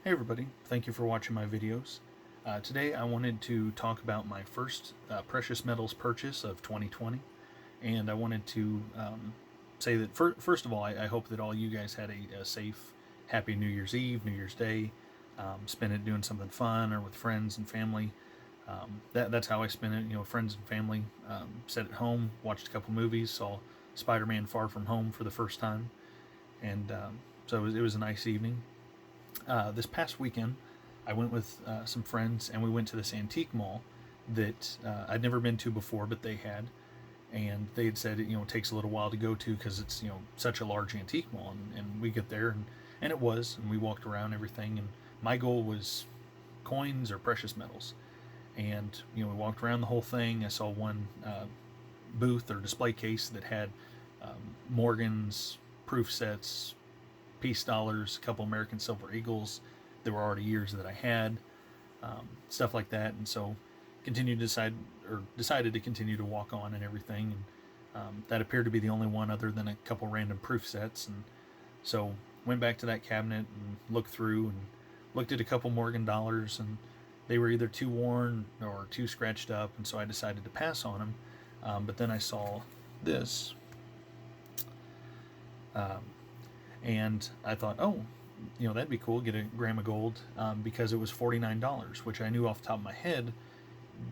Hey everybody, thank you for watching my videos. Today I wanted to talk about my first precious metals purchase of 2020, and I wanted to say that first of all, I hope that all you guys had a safe, happy New Year's Eve, New Year's Day, spent it doing something fun or with friends and family. That's how I spent it, friends and family. Sat at home, watched a couple movies, saw Spider-Man Far From Home for the first time, and so it was a nice evening. This past weekend, I went with some friends and we went to this antique mall that I'd never been to before, but they had. And they had said it takes a little while to go to because it's such a large antique mall. And we get there and it was, and we walked around everything. And my goal was coins or precious metals. And we walked around the whole thing. I saw one booth or display case that had Morgan's proof sets, peace dollars, a couple American Silver Eagles. There were already years that I had, stuff like that, and so decided to continue to walk on and everything. And that appeared to be the only one other than a couple random proof sets, and so went back to that cabinet and looked through and looked at a couple Morgan dollars, and they were either too worn or too scratched up, and so I decided to pass on them. But then I saw this. And I thought, oh, that'd be cool, get a gram of gold, because it was $49, which I knew off the top of my head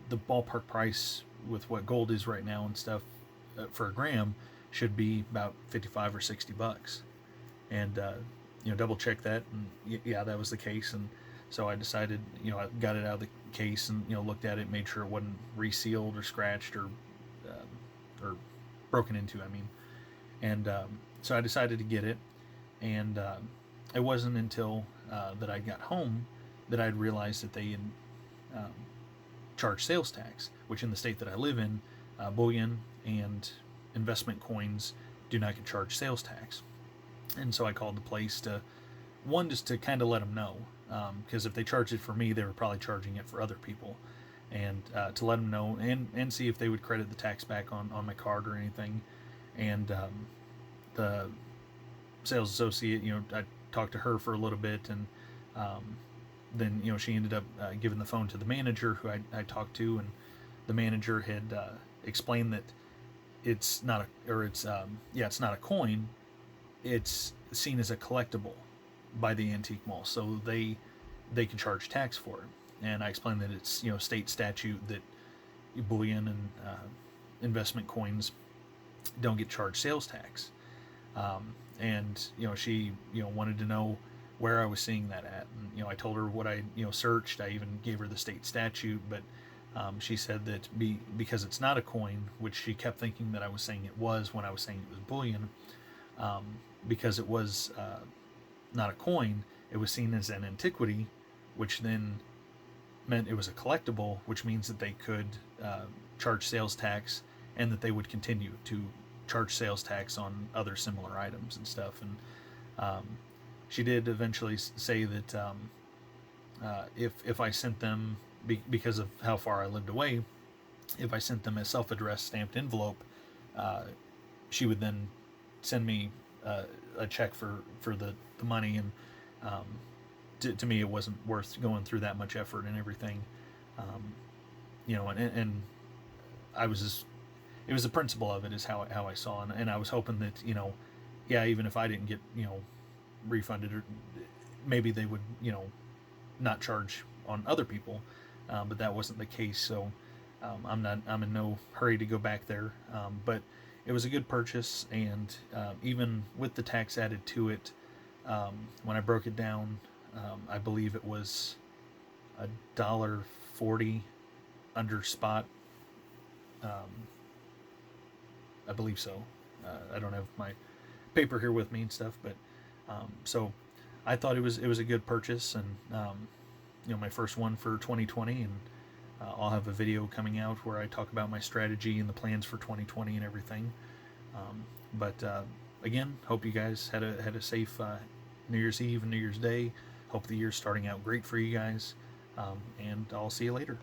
the ballpark price with what gold is right now and stuff for a gram should be about 55 or 60 bucks. And double check that, and yeah, that was the case. And so I decided, I got it out of the case and looked at it, made sure it wasn't resealed or scratched or broken into, I mean. And so I decided to get it. And it wasn't until that I got home that I'd realized that they had charged sales tax, which in the state that I live in, bullion and investment coins do not get charged sales tax. And so I called the place just to kind of let them know, because if they charged it for me, they were probably charging it for other people, and to let them know and see if they would credit the tax back on my card or anything. And the sales associate, I talked to her for a little bit, and then she ended up giving the phone to the manager who I talked to, and the manager had explained that it's not a coin, it's seen as a collectible by the antique mall, so they can charge tax for it. And I explained that it's state statute that bullion and investment coins don't get charged sales tax. And she wanted to know where I was seeing that at, and I told her what I searched. I even gave her the state statute, but she said that because it's not a coin, which she kept thinking that I was saying it was when I was saying it was bullion, because it was not a coin, it was seen as an antiquity, which then meant it was a collectible, which means that they could charge sales tax, and that they would continue to charge sales tax on other similar items and stuff. And she did eventually say that if I sent them, because of how far I lived away, if I sent them a self-addressed stamped envelope, she would then send me a check for the money. And to me, it wasn't worth going through that much effort and everything. And I was just, it was the principle of it is how I saw, and I was hoping that even if I didn't get refunded, or maybe they would not charge on other people, but that wasn't the case. So I'm in no hurry to go back there, but it was a good purchase. And even with the tax added to it, when I broke it down, I believe it was $1.40 under spot. I believe so. I don't have my paper here with me and stuff, but so I thought it was a good purchase, and my first one for 2020, and I'll have a video coming out where I talk about my strategy and the plans for 2020 and everything. But again, hope you guys had a safe New Year's Eve and New Year's Day. Hope the year's starting out great for you guys, and I'll see you later.